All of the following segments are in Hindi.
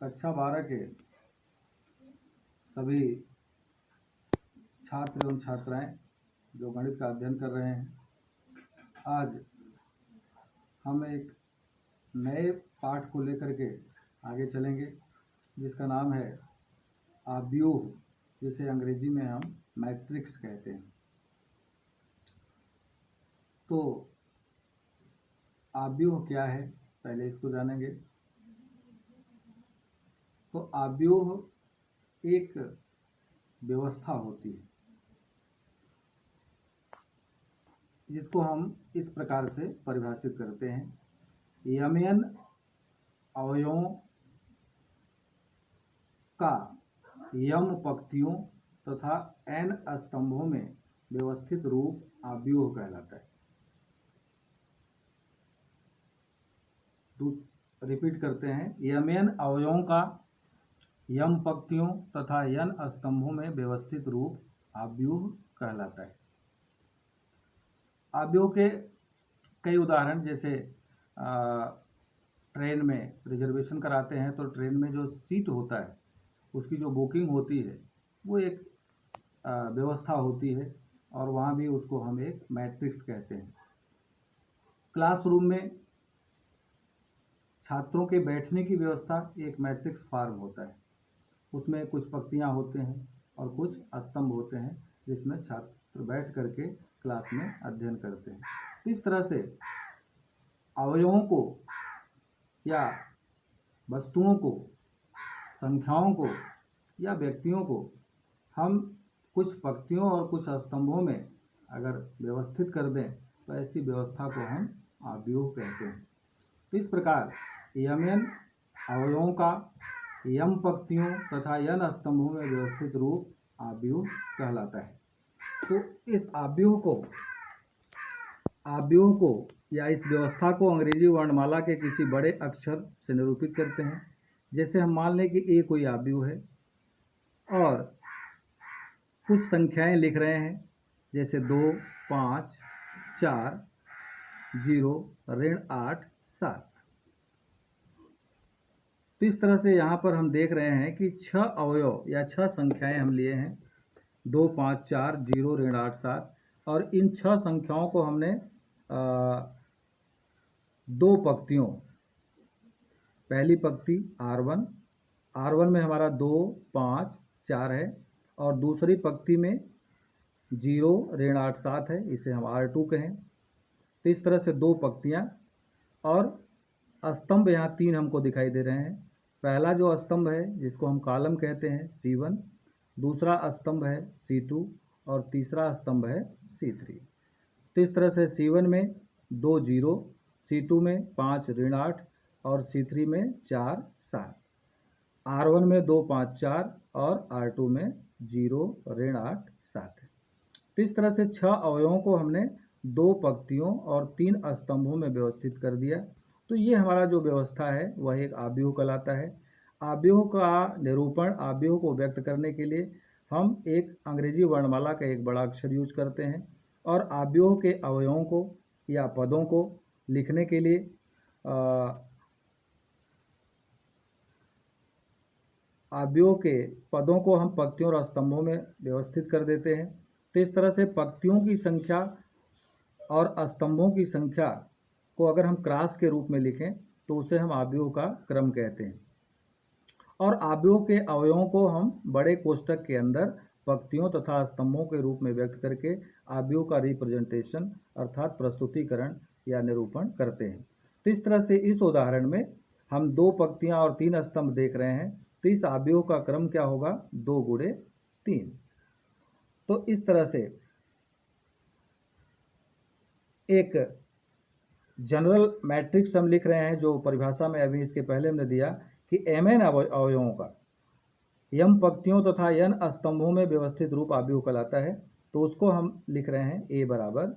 कक्षा 12 के सभी छात्र एवं छात्राएं जो गणित का अध्ययन कर रहे हैं, आज हम एक नए पाठ को लेकर के आगे चलेंगे जिसका नाम है आव्यूह, जिसे अंग्रेजी में हम मैट्रिक्स कहते हैं। तो आव्यूह क्या है, पहले इसको जानेंगे। तो आव्यूह एक व्यवस्था होती है जिसको हम इस प्रकार से परिभाषित करते हैं। यमन अवयवों का यम पंक्तियों तथा n स्तंभों में व्यवस्थित रूप आव्यूह कहलाता है। रिपीट करते हैं, यमन अवयवों का यम पंक्तियों तथा n स्तंभों में व्यवस्थित रूप आव्यूह कहलाता है। आव्यूह के कई उदाहरण, जैसे ट्रेन में रिजर्वेशन कराते हैं तो ट्रेन में जो सीट होता है उसकी जो बुकिंग होती है वो एक व्यवस्था होती है और वहाँ भी उसको हम एक मैट्रिक्स कहते हैं। क्लासरूम में छात्रों के बैठने की व्यवस्था एक मैट्रिक्स फॉर्म होता है। उसमें कुछ पंक्तियाँ होते हैं और कुछ स्तंभ होते हैं जिसमें छात्र बैठ करके क्लास में अध्ययन करते हैं। तो इस तरह से अवयवों को या वस्तुओं को, संख्याओं को या व्यक्तियों को हम कुछ पंक्तियों और कुछ स्तंभों में अगर व्यवस्थित कर दें तो ऐसी व्यवस्था को हम आव्यूह कहते हैं। तो इस प्रकार यमन अवयवों का यम पंक्तियों तथा n स्तंभों में व्यवस्थित रूप आव्यूह कहलाता है। तो इस आव्यूह को या इस व्यवस्था को अंग्रेजी वर्णमाला के किसी बड़े अक्षर से निरूपित करते हैं। जैसे हम मान लें कि ए कोई आव्यूह है और कुछ संख्याएं लिख रहे हैं, जैसे 2, 5, 4, 0, ऋण 8, 7। तो इस तरह से यहाँ पर हम देख रहे हैं कि 6 अवयव या 6 संख्याएं हम लिए हैं, 2, 5, 4, 0, ऋण 8, 7। और इन 6 संख्याओं को हमने दो पंक्तियों, पहली पंक्ति R1 में हमारा 2, 5, 4 है और दूसरी पंक्ति में 0, ऋण 8, 7 है, इसे हम R2 कहें। तो इस तरह से दो पंक्तियाँ और स्तंभ यहाँ 3 हमको दिखाई दे रहे हैं। पहला जो स्तंभ है जिसको हम कॉलम कहते हैं C1, दूसरा स्तंभ है C2 और तीसरा स्तंभ है C3। तो इस तरह से C1 में 2 0, C2 में 5 ऋण 8 और C3 में 4 7। R1 में 2 5 4 और R2 में 0 ऋण 8 7 है। तो इस तरह से 6 अवयवों को हमने दो पंक्तियों और 3 स्तंभों में व्यवस्थित कर दिया। तो ये हमारा जो व्यवस्था है वह एक आव्यूह कहलाता है। आव्यूह का निरूपण, आव्यूह को व्यक्त करने के लिए हम एक अंग्रेजी वर्णमाला का एक बड़ा अक्षर यूज करते हैं और आव्यूह के अवयवों को या पदों को लिखने के लिए आव्यूह के पदों को हम पंक्तियों और स्तंभों में व्यवस्थित कर देते हैं। तो इस तरह से पंक्तियों की संख्या और स्तंभों की संख्या को अगर हम क्रॉस के रूप में लिखें तो उसे हम आव्यूह का क्रम कहते हैं। और आव्यूह के अवयवों को हम बड़े कोष्ठक के अंदर पंक्तियों तथा स्तंभों के रूप में व्यक्त करके आव्यूह का रिप्रेजेंटेशन अर्थात प्रस्तुतिकरण या निरूपण करते हैं। तो इस तरह से इस उदाहरण में हम 2 पंक्तियां और 3 स्तंभ देख रहे हैं। तो इस आव्यूह का क्रम क्या होगा? 2 गुणे 3। तो इस तरह से एक जनरल मैट्रिक्स हम लिख रहे हैं जो परिभाषा में अभी इसके पहले हमने दिया कि mn अवयवों का यम पंक्तियों तथा n स्तंभों में व्यवस्थित रूप आव्यूह कहलाता है। तो उसको हम लिख रहे हैं A बराबर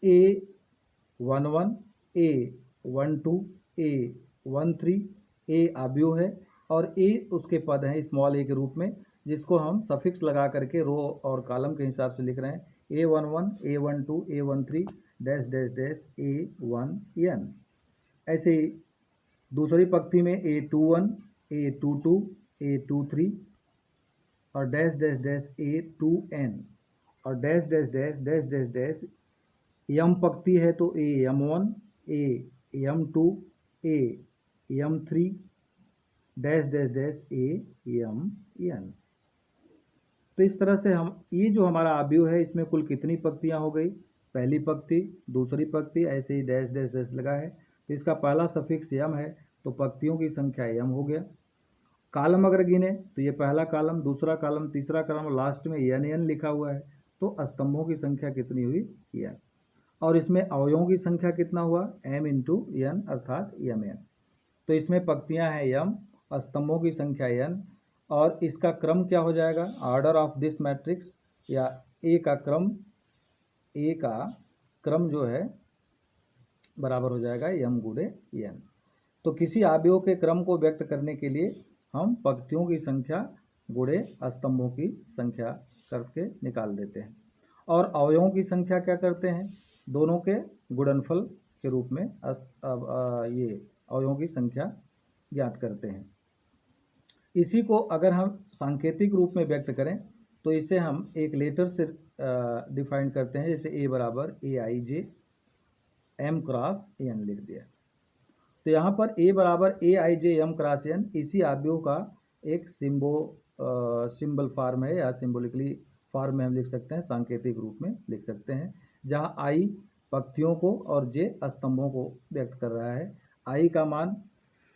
A11, A12, A13, A आव्यूह है और A उसके पद हैं स्मॉल a के रूप में, जिसको हम सफिक्स लगा करके रो और कॉलम के हिसाब से लिख रहे हैं। A11, A12, A13 dash dash dash A1n। ऐसे ही दूसरी पंक्ति में A21, A22, A23 और डैश डैश डैश A2n और dash dash dash dash dash dash यम पंक्ति है तो AM1, AM2, AM3 dash dash dash AMN। तो इस तरह से हम ये जो हमारा आव्यूह है इसमें कुल कितनी पंक्तियां हो गई, पहली पंक्ति, दूसरी पंक्ति, ऐसे ही डैश डैश डैश लगा है तो इसका पहला सफिक्स यम है तो पंक्तियों की संख्या यम हो गया। कॉलम अगर गिने तो ये पहला कॉलम, दूसरा कॉलम, तीसरा कॉलम, लास्ट में एन लिखा हुआ है तो स्तंभों की संख्या कितनी हुई, एन। और इसमें अवयवों की संख्या कितना हुआ, m इंटू एन अर्थात mn। तो इसमें पंक्तियां हैं m, स्तंभों की संख्या n और इसका क्रम क्या हो जाएगा, ऑर्डर ऑफ दिस मैट्रिक्स या ए का क्रम जो है बराबर हो जाएगा m गुणे n। तो किसी आव्यूह के क्रम को व्यक्त करने के लिए हम पंक्तियों की संख्या गुणे स्तंभों की संख्या करके निकाल देते हैं और अवयवों की संख्या क्या करते हैं, दोनों के गुणनफल के रूप में ये अवयवों की संख्या ज्ञात करते हैं। इसी को अगर हम सांकेतिक रूप में व्यक्त करें तो इसे हम एक लेटर से डिफाइन करते हैं, जैसे a बराबर AIJ m क्रॉस n लिख दिया। तो यहाँ पर a बराबर AIJ m क्रॉस n इसी आव्यूह का एक सिंबल फॉर्म है या सिंबॉलिकली फॉर्म में हम लिख सकते हैं, सांकेतिक रूप में लिख सकते हैं, जहाँ I पंक्तियों को और J स्तंभों को व्यक्त कर रहा है। I का मान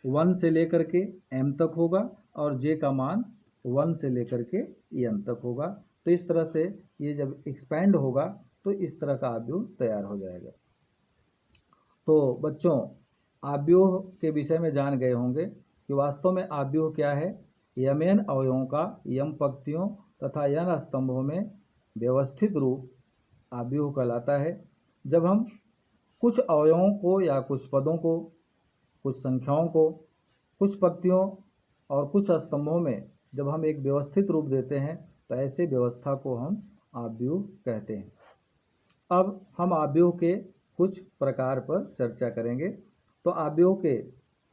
1 से लेकर के m तक होगा और J का मान 1 से लेकर के n तक होगा। तो इस तरह से ये जब एक्सपैंड होगा तो इस तरह का आव्यूह तैयार हो जाएगा। तो बच्चों आव्यूह के विषय में जान गए होंगे कि वास्तव में आव्यूह क्या है। mn अवयवों का m पंक्तियों तथा n स्तंभों में व्यवस्थित रूप आव्यूह कहलाता है। जब हम कुछ अवयवों को या कुछ पदों को, कुछ संख्याओं को, कुछ पंक्तियों और कुछ स्तंभों में जब हम एक व्यवस्थित रूप देते हैं तो ऐसे व्यवस्था को हम आव्यूह कहते हैं। अब हम आव्यूह के कुछ प्रकार पर चर्चा करेंगे। तो आव्यूह के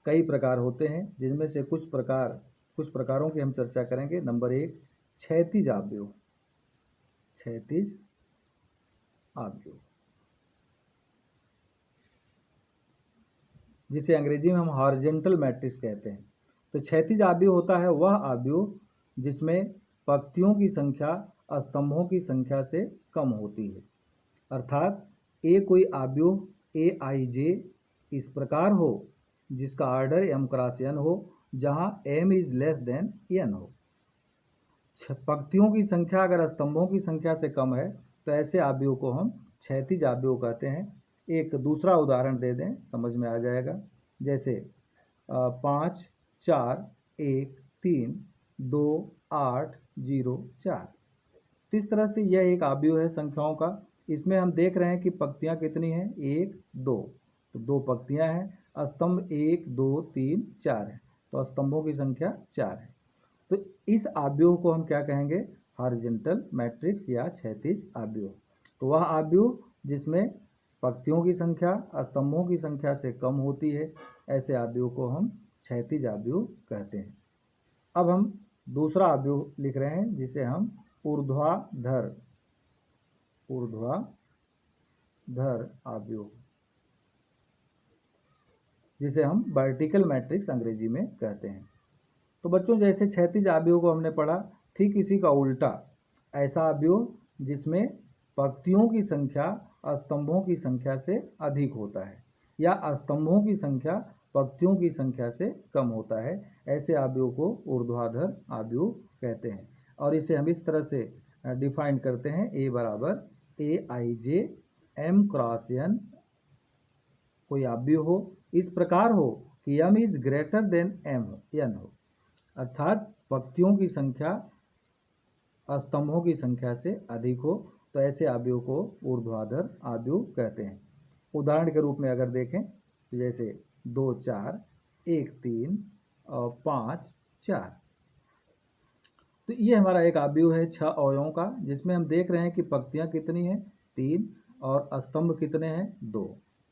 कई प्रकार होते हैं, जिनमें से कुछ प्रकारों की हम चर्चा करेंगे। नंबर 1, क्षैतिज आव्यूह। क्षैतिज आव्यूह जिसे अंग्रेजी में हम हॉरिजॉन्टल मैट्रिक्स कहते हैं। तो क्षैतिज आव्यूह होता है वह आव्यूह जिसमें पंक्तियों की संख्या स्तंभों की संख्या से कम होती है, अर्थात कोई आव्यूह AIJ इस प्रकार हो जिसका ऑर्डर m क्रॉस n हो, जहां m is less than n हो। पंक्तियों की संख्या अगर स्तंभों की संख्या से कम है तो ऐसे आव्यूह को हम क्षैतिज आव्यूह कहते हैं। एक दूसरा उदाहरण दे दें, समझ में आ जाएगा। जैसे 5, 4, 1, 3, 2, 8, 0, 4। इस तरह से यह एक आव्यूह है संख्याओं का। इसमें हम देख रहे हैं कि पंक्तियां कितनी हैं, 1, 2, तो 2 पंक्तियां हैं। स्तंभ 1, 2, 3, 4 है, तो स्तंभों की संख्या 4 है। तो इस आव्यूह को हम क्या कहेंगे, हॉरिजॉन्टल मैट्रिक्स या क्षैतिज आव्यूह। तो वह आव्यूह जिसमें पंक्तियों की संख्या स्तंभों की संख्या से कम होती है, ऐसे आव्यूह को हम क्षैतिज आव्यूह कहते हैं। अब हम दूसरा आव्यूह लिख रहे हैं जिसे हम ऊर्ध्वाधर आव्यूह, जिसे हम वर्टिकल मैट्रिक्स अंग्रेजी में कहते हैं। तो बच्चों जैसे क्षैतिज आव्यूह को हमने पढ़ा, ठीक इसी का उल्टा ऐसा आव्यूह जिसमें पंक्तियों की संख्या स्तंभों की संख्या से अधिक होता है या स्तंभों की संख्या पंक्तियों की संख्या से कम होता है, ऐसे आव्यूह को ऊर्ध्वाधर आव्यूह कहते हैं। और इसे हम इस तरह से डिफाइन करते हैं, A बराबर AIJ m क्रॉस n कोई आव्यूह हो, इस प्रकार हो कि m is greater than n हो, अर्थात पंक्तियों की संख्या स्तंभों की संख्या से अधिक हो, तो ऐसे आव्यूह को ऊर्ध्वाधर आव्यूह कहते हैं। उदाहरण के रूप में अगर देखें तो जैसे 2, 4, 1, 3 और 5, 4। तो ये हमारा एक आव्यूह है 6 अवयवों का, जिसमें हम देख रहे हैं कि पंक्तियां कितनी हैं, 3 और स्तंभ कितने हैं, 2।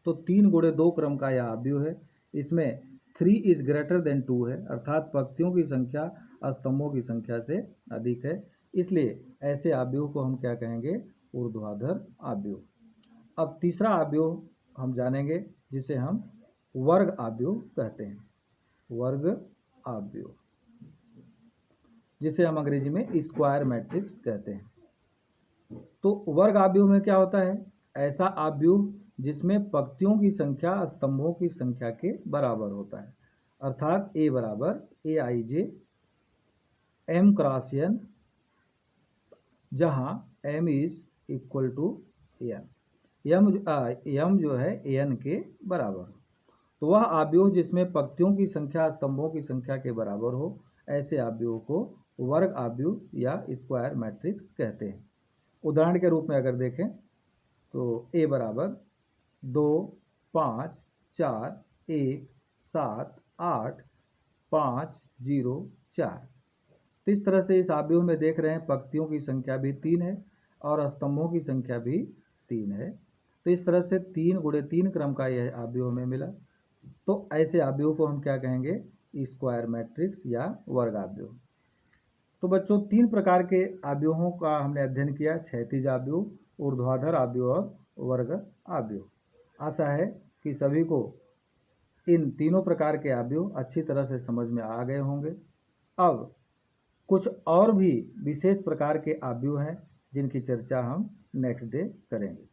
तो 3 गुणे 2 क्रम का यह आव्यूह है। इसमें 3 इज ग्रेटर देन 2 है, अर्थात पंक्तियों की संख्या स्तंभों की संख्या से अधिक है, इसलिए ऐसे आव्यूह को हम क्या कहेंगे, ऊर्ध्वाधर आव्यूह। अब तीसरा आव्यूह हम जानेंगे जिसे हम वर्ग आव्यूह कहते हैं, वर्ग आव्यूह, जिसे हम अंग्रेजी में स्क्वायर मैट्रिक्स कहते हैं। तो वर्ग आव्यूह में क्या होता है, ऐसा आव्यूह जिसमें पंक्तियों की संख्या स्तंभों की संख्या के बराबर होता है, अर्थात A बराबर Aij M क्रॉस n, जहाँ M is equal to n, m जो है n के बराबर हो। तो वह आव्यूह जिसमें पंक्तियों की संख्या स्तंभों की संख्या के बराबर हो, ऐसे आव्यूह को वर्ग आव्यूह या स्क्वायर मैट्रिक्स कहते हैं। उदाहरण के रूप में अगर देखें तो A बराबर 2 5 4 1 7 8 5 0 4। तो इस तरह से इस आव्यूह में देख रहे हैं पंक्तियों की संख्या भी 3 है और स्तंभों की संख्या भी 3 है। तो इस तरह से 3 × 3 क्रम का यह आव्यूह हमें मिला। तो ऐसे आव्यूह को हम क्या कहेंगे, स्क्वायर मैट्रिक्स या वर्ग आव्यूह। तो बच्चों 3 प्रकार के आव्यूहों का हमने अध्ययन किया, क्षैतिज आव्यूह, ऊर्ध्वाधर आव्यूह और वर्ग आव्यूह। आशा है कि सभी को इन तीनों प्रकार के आव्यूह अच्छी तरह से समझ में आ गए होंगे। अब कुछ और भी विशेष प्रकार के आव्यूह हैं जिनकी चर्चा हम नेक्स्ट डे करेंगे।